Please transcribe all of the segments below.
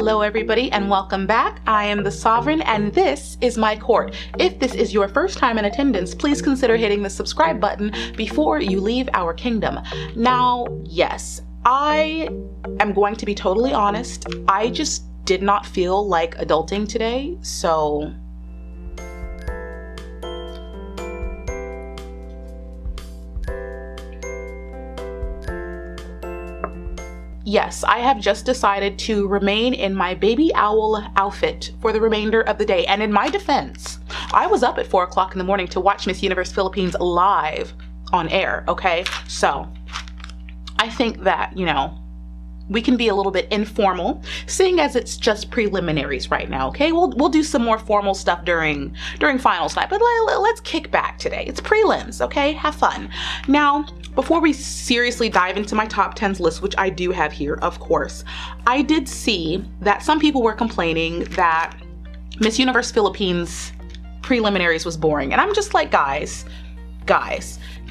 Hello everybody and welcome back. I am the Sovereign and this is my court. If this is your first time in attendance, please consider hitting the subscribe button before you leave our kingdom. Now, yes, I am going to be totally honest. I just did not feel like adulting today, so yes, I have just decided to remain in my baby owl outfit for the remainder of the day. And in my defense, I was up at 4 o'clock in the morning to watch Miss Universe Philippines live on air, okay? So I think that, you know, we can be a little bit informal, seeing as it's just preliminaries right now, okay? We'll do some more formal stuff during finals night, but let's kick back today. It's prelims, okay? Have fun. Now, before we seriously dive into my top 10s list, which I do have here, of course, I did see that some people were complaining that Miss Universe Philippines preliminaries was boring. And I'm just like, guys,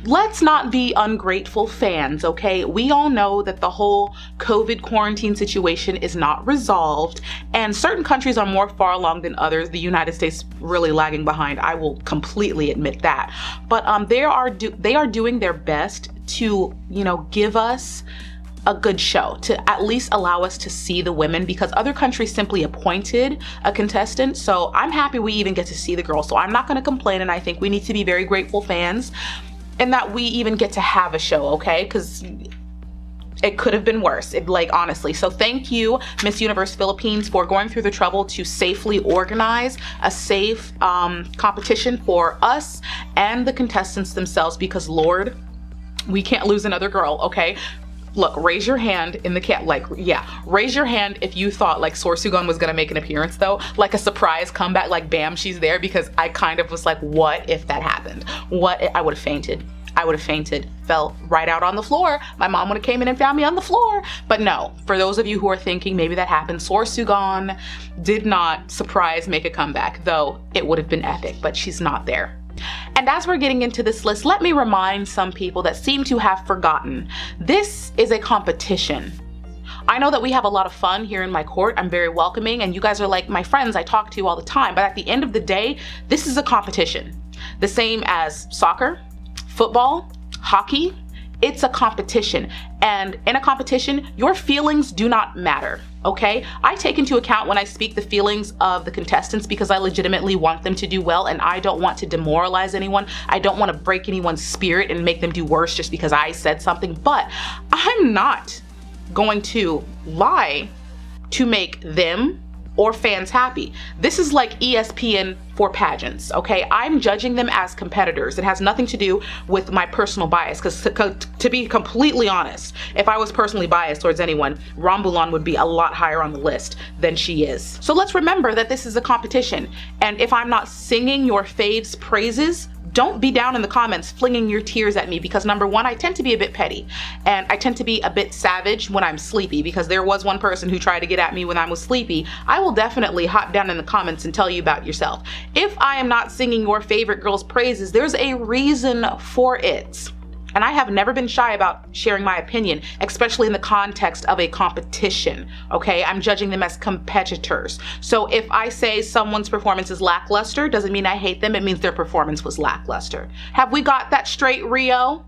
let's not be ungrateful fans, okay? We all know that the whole COVID quarantine situation is not resolved, and certain countries are more far along than others. The United States really lagging behind. I will completely admit that. But they are doing their best to, you know, give us a good show, to at least allow us to see the women, because other countries simply appointed a contestant. So I'm happy we even get to see the girls. So I'm not going to complain, and I think we need to be very grateful fans and that we even get to have a show, okay? Because it could have been worse, like, honestly. So thank you, Miss Universe Philippines, for going through the trouble to safely organize a safe competition for us and the contestants themselves, because Lord, we can't lose another girl, okay? Look, raise your hand in the raise your hand if you thought like Sorsugon was gonna make an appearance though, like a surprise comeback, like bam, she's there, because I kind of was like, what if that happened? What if I would have fainted? I would have fainted, fell right out on the floor. My mom would have came in and found me on the floor. But no, for those of you who are thinking maybe that happened, Sorsugon did not surprise make a comeback, though it would have been epic, but she's not there. And as we're getting into this list, let me remind some people that seem to have forgotten, this is a competition. I know that we have a lot of fun here in my court. I'm very welcoming, and you guys are like my friends I talk to all the time, but at the end of the day, this is a competition. The same as soccer, football, hockey, it's a competition. And in a competition, your feelings do not matter, okay? I take into account when I speak the feelings of the contestants, because I legitimately want them to do well, and I don't want to demoralize anyone. I don't want to break anyone's spirit and make them do worse just because I said something, but I'm not going to lie to make them or fans happy. This is like ESPN for pageants, okay? I'm judging them as competitors. It has nothing to do with my personal bias, because to be completely honest, if I was personally biased towards anyone, Rambulan would be a lot higher on the list than she is. So let's remember that this is a competition, and if I'm not singing your faves' praises, don't be down in the comments flinging your tears at me, because number one, I tend to be a bit petty, and I tend to be a bit savage when I'm sleepy, because there was one person who tried to get at me when I was sleepy. I will definitely hop down in the comments and tell you about yourself. If I am not singing your favorite girl's praises, there's a reason for it. And I have never been shy about sharing my opinion, especially in the context of a competition, okay? I'm judging them as competitors. So if I say someone's performance is lackluster, doesn't mean I hate them, it means their performance was lackluster. Have we got that straight, Rio?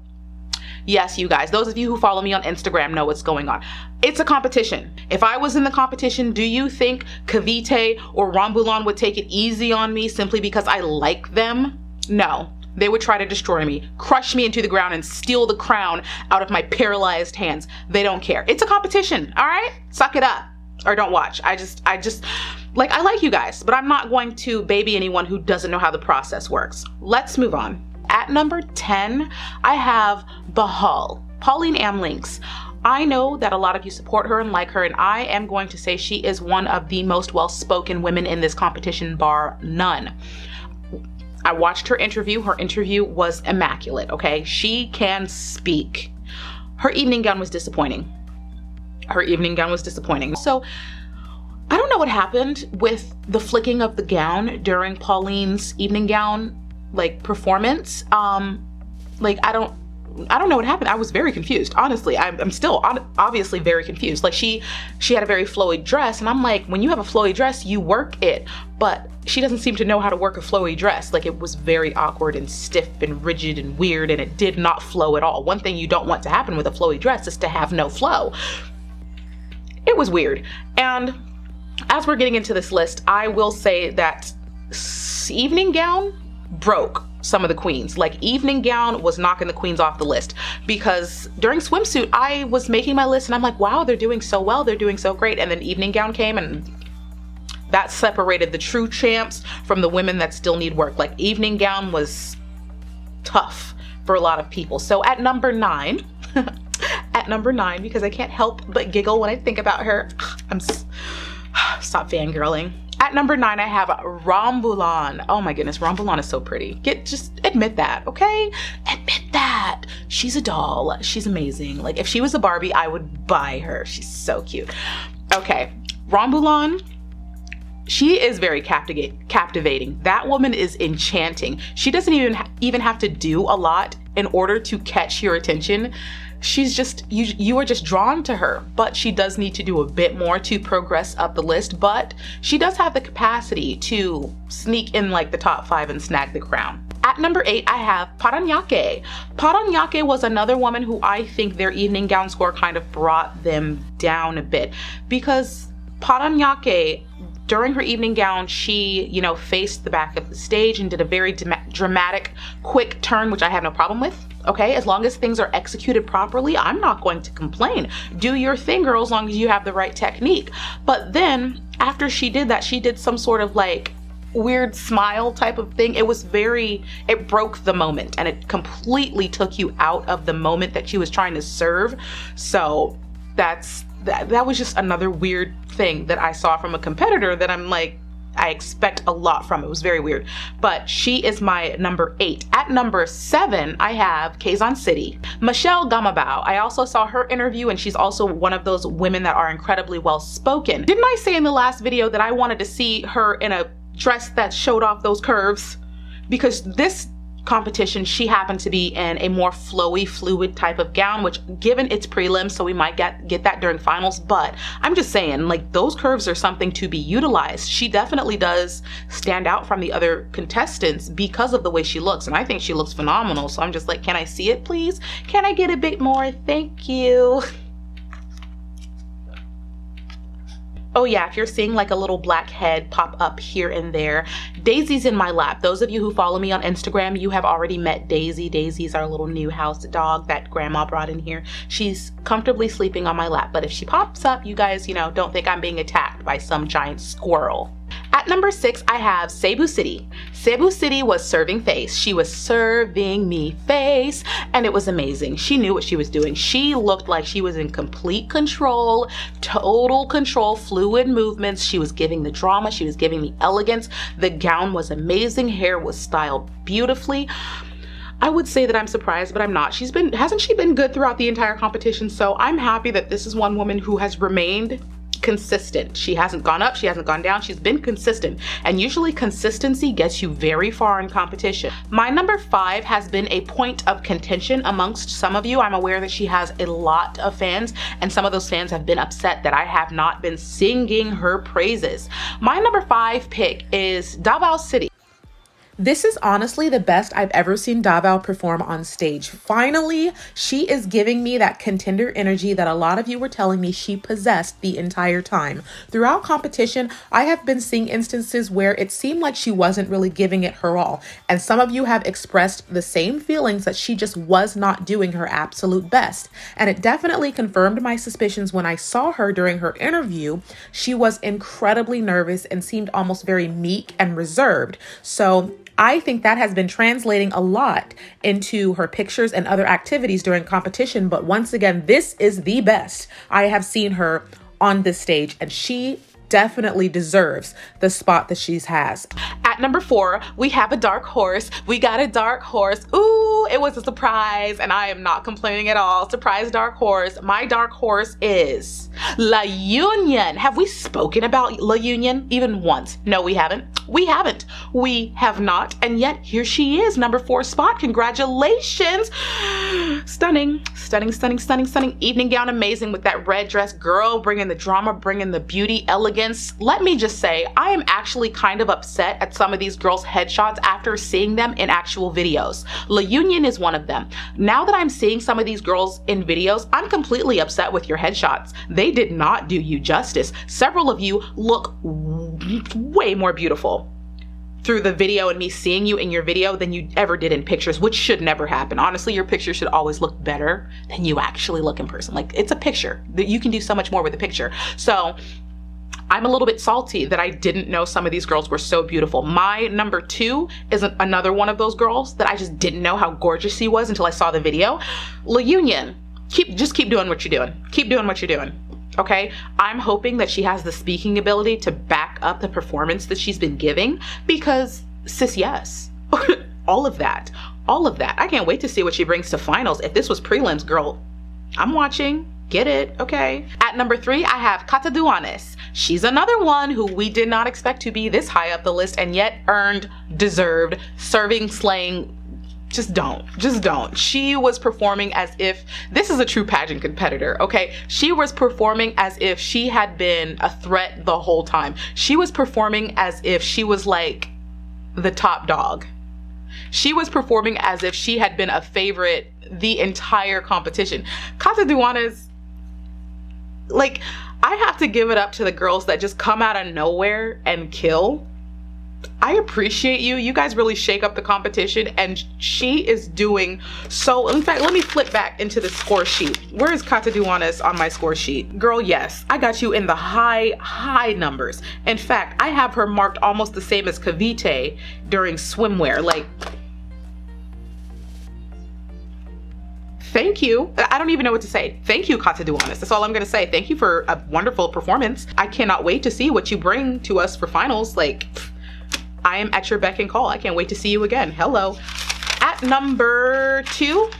Yes, you guys, those of you who follow me on Instagram know what's going on. It's a competition. If I was in the competition, do you think Cavite or Rambulan would take it easy on me simply because I like them? No. They would try to destroy me, crush me into the ground, and steal the crown out of my paralyzed hands. They don't care. It's a competition, all right? Suck it up, or don't watch. I just, like, I like you guys, but I'm not going to baby anyone who doesn't know how the process works. Let's move on. At number 10, I have Bahal, Pauline Amlinks. I know that a lot of you support her and like her, and I am going to say she is one of the most well-spoken women in this competition, bar none. I watched her interview. Her interview was immaculate, okay? She can speak. Her evening gown was disappointing. Her evening gown was disappointing. So I don't know what happened with the flicking of the gown during Pauline's evening gown, like, performance. Like, I don't, I don't know what happened. I was very confused. Honestly, I'm still obviously very confused. Like she had a very flowy dress, and I'm like, when you have a flowy dress, you work it, but she doesn't seem to know how to work a flowy dress. Like it was very awkward and stiff and rigid and weird, and it did not flow at all. One thing you don't want to happen with a flowy dress is to have no flow. It was weird. And as we're getting into this list, I will say that evening gown broke some of the queens. Like evening gown was knocking the queens off the list, because during swimsuit I was making my list and I'm like, wow, they're doing so well, they're doing so great. And then evening gown came, and that separated the true champs from the women that still need work. Like evening gown was tough for a lot of people. So at number 9, because I can't help but giggle when I think about her, stop fangirling. At number 9, I have Rambulan. Oh my goodness, Rambulan is so pretty. Just admit that, okay? Admit that. She's a doll. She's amazing. Like if she was a Barbie, I would buy her. She's so cute. Okay, Rambulan, she is very captivating. That woman is enchanting. She doesn't even have to do a lot in order to catch your attention. She's just, you are just drawn to her, but she does need to do a bit more to progress up the list, but she does have the capacity to sneak in like the top 5 and snag the crown. At number 8, I have Paranaque. Paranaque was another woman who I think their evening gown score kind of brought them down a bit, because Paranaque, during her evening gown, she, you know, faced the back of the stage and did a very dramatic, quick turn, which I have no problem with. Okay, as long as things are executed properly, I'm not going to complain. Do your thing, girl, as long as you have the right technique. But then after she did that, she did some sort of like weird smile type of thing. It broke the moment, and it completely took you out of the moment that she was trying to serve. So that was just another weird thing that I saw from a competitor that I'm like, I expect a lot from. It was very weird, but she is my number 8. At number 7, I have Quezon City. Michelle Gamabao. I also saw her interview, and she's also one of those women that are incredibly well spoken. Didn't I say in the last video that I wanted to see her in a dress that showed off those curves? Because this competition, she happened to be in a more flowy, fluid type of gown, which given its prelims, so we might get that during finals, but I'm just saying, like, those curves are something to be utilized. She definitely does stand out from the other contestants because of the way she looks, and I think she looks phenomenal. So I'm just like, can I see it, please? Can I get a bit more? Thank you. Oh yeah, if you're seeing like a little black head pop up here and there, Daisy's in my lap. Those of you who follow me on Instagram, you have already met Daisy. Daisy's our little new house dog that grandma brought in here. She's comfortably sleeping on my lap, but if she pops up, you guys, you know, don't think I'm being attacked by some giant squirrel. At number 6, I have Cebu City. Cebu City was serving face. She was serving me face, and it was amazing. She knew what she was doing. She looked like she was in complete control, total control, fluid movements. She was giving the drama. She was giving the elegance. The gown was amazing. Hair was styled beautifully. I would say that I'm surprised, but I'm not. Hasn't she been good throughout the entire competition? So I'm happy that this is one woman who has remained consistent. She hasn't gone up, she hasn't gone down, she's been consistent, and usually consistency gets you very far in competition. My number 5 has been a point of contention amongst some of you. I'm aware that she has a lot of fans, and some of those fans have been upset that I have not been singing her praises. My number 5 pick is Davao City. This is honestly the best I've ever seen Davao perform on stage. Finally, she is giving me that contender energy that a lot of you were telling me she possessed the entire time. Throughout competition, I have been seeing instances where it seemed like she wasn't really giving it her all. And some of you have expressed the same feelings that she just was not doing her absolute best. And it definitely confirmed my suspicions when I saw her during her interview. She was incredibly nervous and seemed almost very meek and reserved. So I think that has been translating a lot into her pictures and other activities during competition. But once again, this is the best I have seen her on this stage, and she definitely deserves the spot that she has. At number 4, we have a dark horse. We got a dark horse. Ooh, it was a surprise and I am not complaining at all. Surprise dark horse. My dark horse is La Union. Have we spoken about La Union even once? No, we haven't. We haven't. We have not. And yet here she is, number 4 spot. Congratulations. Stunning, stunning, stunning, stunning, stunning. Evening gown, amazing with that red dress. Girl, bringing the drama, bringing the beauty, elegance. Let me just say, I am actually kind of upset at some of these girls' headshots after seeing them in actual videos. La Union is one of them. Now that I'm seeing some of these girls in videos, I'm completely upset with your headshots. They did not do you justice. Several of you look way more beautiful through the video and me seeing you in your video than you ever did in pictures, which should never happen. Honestly, your picture should always look better than you actually look in person. Like, it's a picture that you can do so much more with a picture. So I'm a little bit salty that I didn't know some of these girls were so beautiful. My number 2 is another one of those girls that I just didn't know how gorgeous she was until I saw the video. La Union, just keep doing what you're doing. Keep doing what you're doing. Okay, I'm hoping that she has the speaking ability to back up the performance that she's been giving, because sis, yes, all of that. I can't wait to see what she brings to finals. If this was prelims, girl, I'm watching. Get it? Okay. At number 3, I have Cata Duanes. She's another one who we did not expect to be this high up the list, and yet earned, deserved, serving, slaying. Just don't. She was performing as if this is a true pageant competitor, okay? She was performing as if she had been a threat the whole time. She was performing as if she was like the top dog. She was performing as if she had been a favorite the entire competition. Cata Duanes, like, I have to give it up to the girls that just come out of nowhere and kill. I appreciate you. You guys really shake up the competition, and she is doing so. In fact, let me flip back into the score sheet. Where is Cata Duanes on my score sheet? Girl, yes, I got you in the high numbers. In fact, I have her marked almost the same as Kavite during swimwear. Like, thank you. I don't even know what to say. Thank you, Cata Duanes. That's all I'm gonna say. Thank you for a wonderful performance. I cannot wait to see what you bring to us for finals. Like, I am at your beck and call. I can't wait to see you again. Hello. At number 2,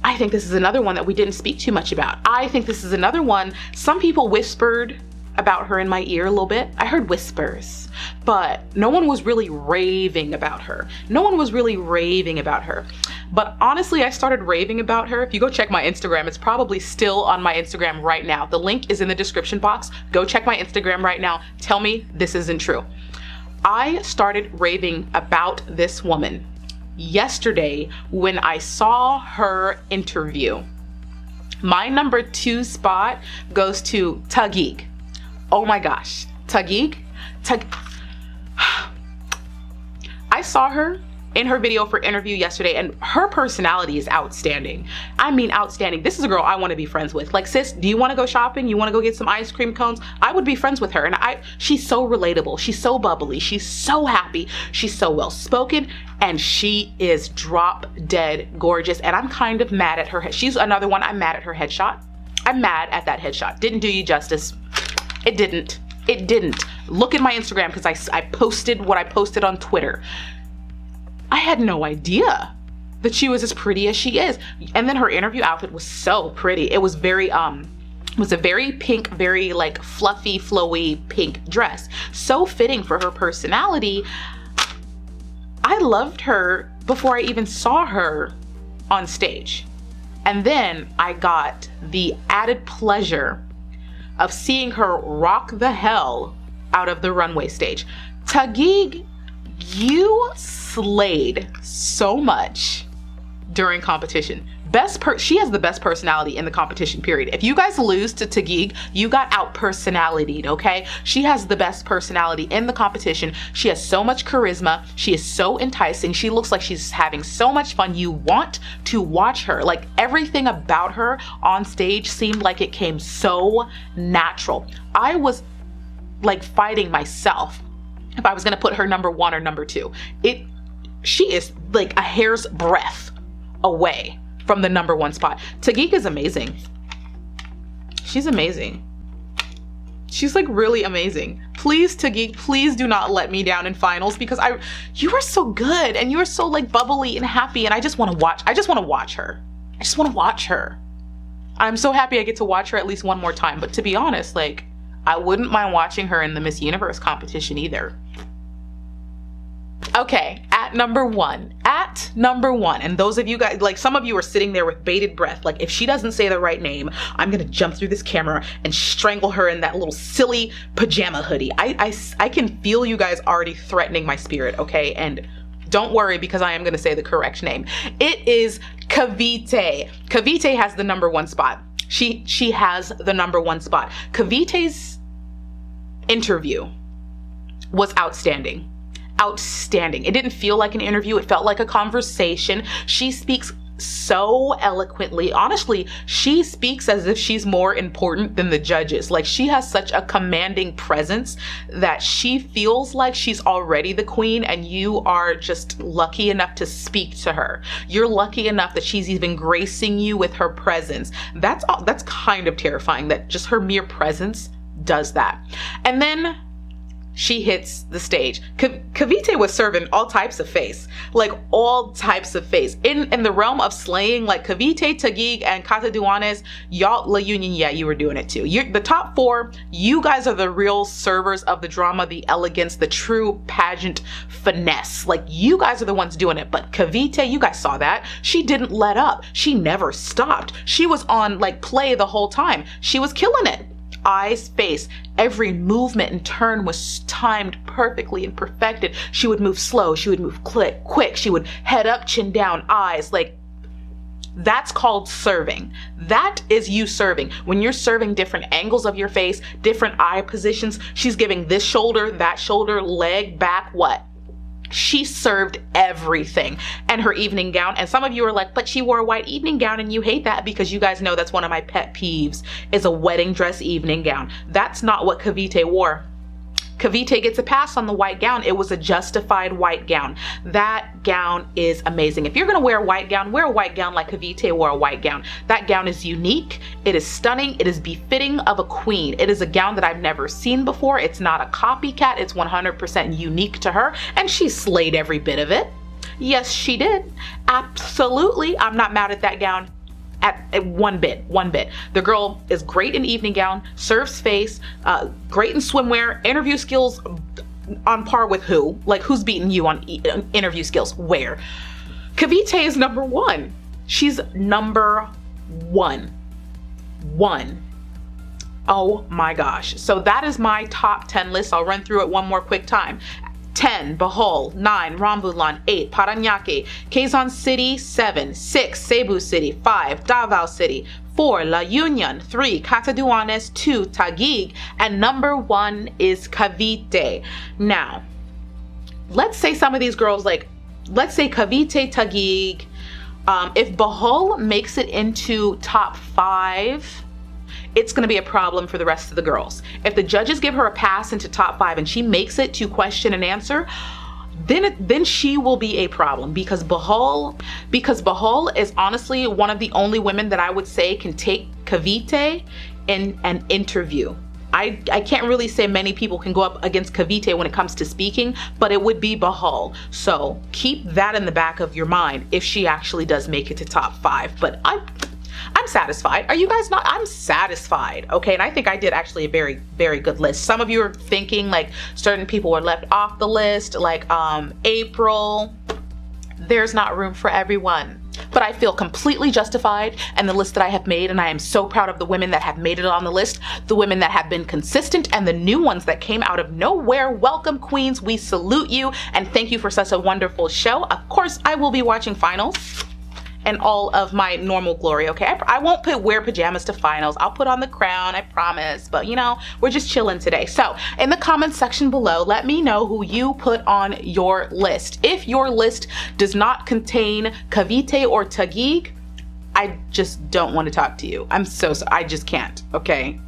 I think this is another one that we didn't speak too much about. I think this is another one. Some people whispered about her in my ear a little bit. I heard whispers, but no one was really raving about her. But honestly, I started raving about her. If you go check my Instagram, it's probably still on my Instagram right now. The link is in the description box. Go check my Instagram right now. Tell me this isn't true. I started raving about this woman yesterday when I saw her interview. My number 2 spot goes to Taguig. Oh my gosh, Taguig. I saw her in her video for interview yesterday, and her personality is outstanding. I mean, outstanding. This is a girl I want to be friends with. Like, sis, do you want to go shopping? You want to go get some ice cream cones? I would be friends with her. And she's so relatable. She's so bubbly. She's so happy. She's so well spoken, and she is drop dead gorgeous. And I'm kind of mad at her. She's another one. I'm mad at her headshot. I'm mad at that headshot. Didn't do you justice. It didn't. Look at my Instagram, because I posted what I posted on Twitter. I had no idea that she was as pretty as she is. And then her interview outfit was so pretty. It was very, was a very pink, very like fluffy, flowy pink dress. So fitting for her personality. I loved her before I even saw her on stage. And then I got the added pleasure of seeing her rock the hell out of the runway stage. Taguig, you slayed so much during competition. She has the best personality in the competition, period. If you guys lose to Taguig, you got out-personalitied, okay? She has the best personality in the competition. She has so much charisma. She is so enticing. She looks like she's having so much fun. You want to watch her. Like, everything about her on stage seemed like it came so natural. I was like fighting myself if I was gonna put her number 1 or number 2. She is like a hair's breadth away from the number 1 spot. Taguig is amazing. She's amazing. She's like really amazing. Please, Tagiq, please do not let me down in finals, because you are so good and you are so like bubbly and happy, and I just want to watch her. I just want to watch her. I'm so happy I get to watch her at least one more time. But to be honest, like, I wouldn't mind watching her in the Miss Universe competition either. Okay, at number one, and those of you guys, like some of you are sitting there with bated breath, like if she doesn't say the right name, I'm gonna jump through this camera and strangle her in that little silly pajama hoodie. I can feel you guys already threatening my spirit, okay? And don't worry, because I am gonna say the correct name. It is Kavite. Kavite has the number one spot. She has the number one spot. Kavite's interview was outstanding. Outstanding. It didn't feel like an interview. It felt like a conversation. She speaks so eloquently. Honestly, she speaks as if she's more important than the judges. Like, she has such a commanding presence that she feels like she's already the queen, and you are just lucky enough to speak to her. You're lucky enough that she's even gracing you with her presence. That's kind of terrifying that just her mere presence does that. And then she hits the stage. Kavite was serving all types of face, like all types of face. In the realm of slaying, like Kavite, Tagiq, and Kataduanes, y'all, La Union, yeah, you were doing it too. You're the top four. You guys are the real servers of the drama, the elegance, the true pageant finesse. Like, you guys are the ones doing it. But Kavite, you guys saw that. She didn't let up. She never stopped. She was on like play the whole time. She was killing it. Eyes, face, every movement and turn was timed perfectly and perfected. She would move slow, she would move quick, she would head up, chin down, eyes. Like, that's called serving. That is you serving. When you're serving different angles of your face, different eye positions, she's giving this shoulder, that shoulder, leg, back, what? She served everything. And her evening gown, and some of you are like, but she wore a white evening gown, and you hate that, because you guys know that's one of my pet peeves, is a wedding dress evening gown. That's not what Kavite wore. Kavite gets a pass on the white gown. It was a justified white gown. That gown is amazing. If you're gonna wear a white gown like Kavite wore a white gown. That gown is unique, it is stunning, it is befitting of a queen. It is a gown that I've never seen before. It's not a copycat, it's 100% unique to her, and she slayed every bit of it. Yes, she did. Absolutely, I'm not mad at that gown. At one bit. The girl is great in evening gown, serves face, great in swimwear, interview skills on par with who? Like, who's beating you on interview skills? Where? Kavite is number one. She's number one. Oh my gosh. So that is my top 10 list. I'll run through it one more quick time. 10, Bohol. 9, Rambulan. 8, Parañaque. Quezon City. 7, 6, Cebu City. 5, Davao City. 4, La Union. 3, Catanduanes. 2, Taguig. And number 1 is Cavite. Now, let's say some of these girls, like, let's say Cavite, Taguig. If Bohol makes it into top 5, it's going to be a problem for the rest of the girls. If the judges give her a pass into top 5 and she makes it to question and answer, then she will be a problem, because Bohol is honestly one of the only women that I would say can take Cavite in an interview. I can't really say many people can go up against Cavite when it comes to speaking, but it would be Bohol. So keep that in the back of your mind if she actually does make it to top 5. But I'm satisfied. Are you guys not? I'm satisfied. Okay, and I think I did actually a very, very good list. Some of you are thinking like certain people were left off the list, like April. There's not room for everyone. But I feel completely justified in the list that I have made, and I am so proud of the women that have made it on the list, the women that have been consistent, and the new ones that came out of nowhere. Welcome, queens. We salute you, and thank you for such a wonderful show. Of course, I will be watching finals and all of my normal glory, okay? I won't wear pajamas to finals. I'll put on the crown, I promise. But you know, we're just chilling today. So in the comments section below, let me know who you put on your list. If your list does not contain Cavite or Taguig, I just don't want to talk to you. I'm so sorry, I just can't, okay?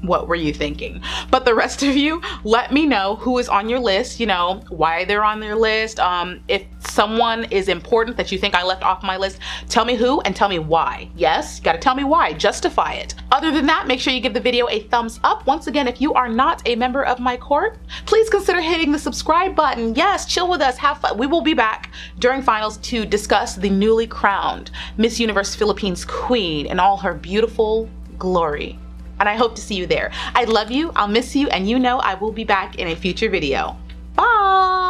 What were you thinking? But the rest of you, let me know who is on your list, you know, why they're on their list. If someone is important that you think I left off my list, tell me who and tell me why. Yes, you gotta tell me why, justify it. Other than that, make sure you give the video a thumbs up. Once again, if you are not a member of my court, please consider hitting the subscribe button. Yes, chill with us, have fun. We will be back during finals to discuss the newly crowned Miss Universe Philippines Queen in all her beautiful glory. And I hope to see you there. I love you, I'll miss you, and you know I will be back in a future video. Bye!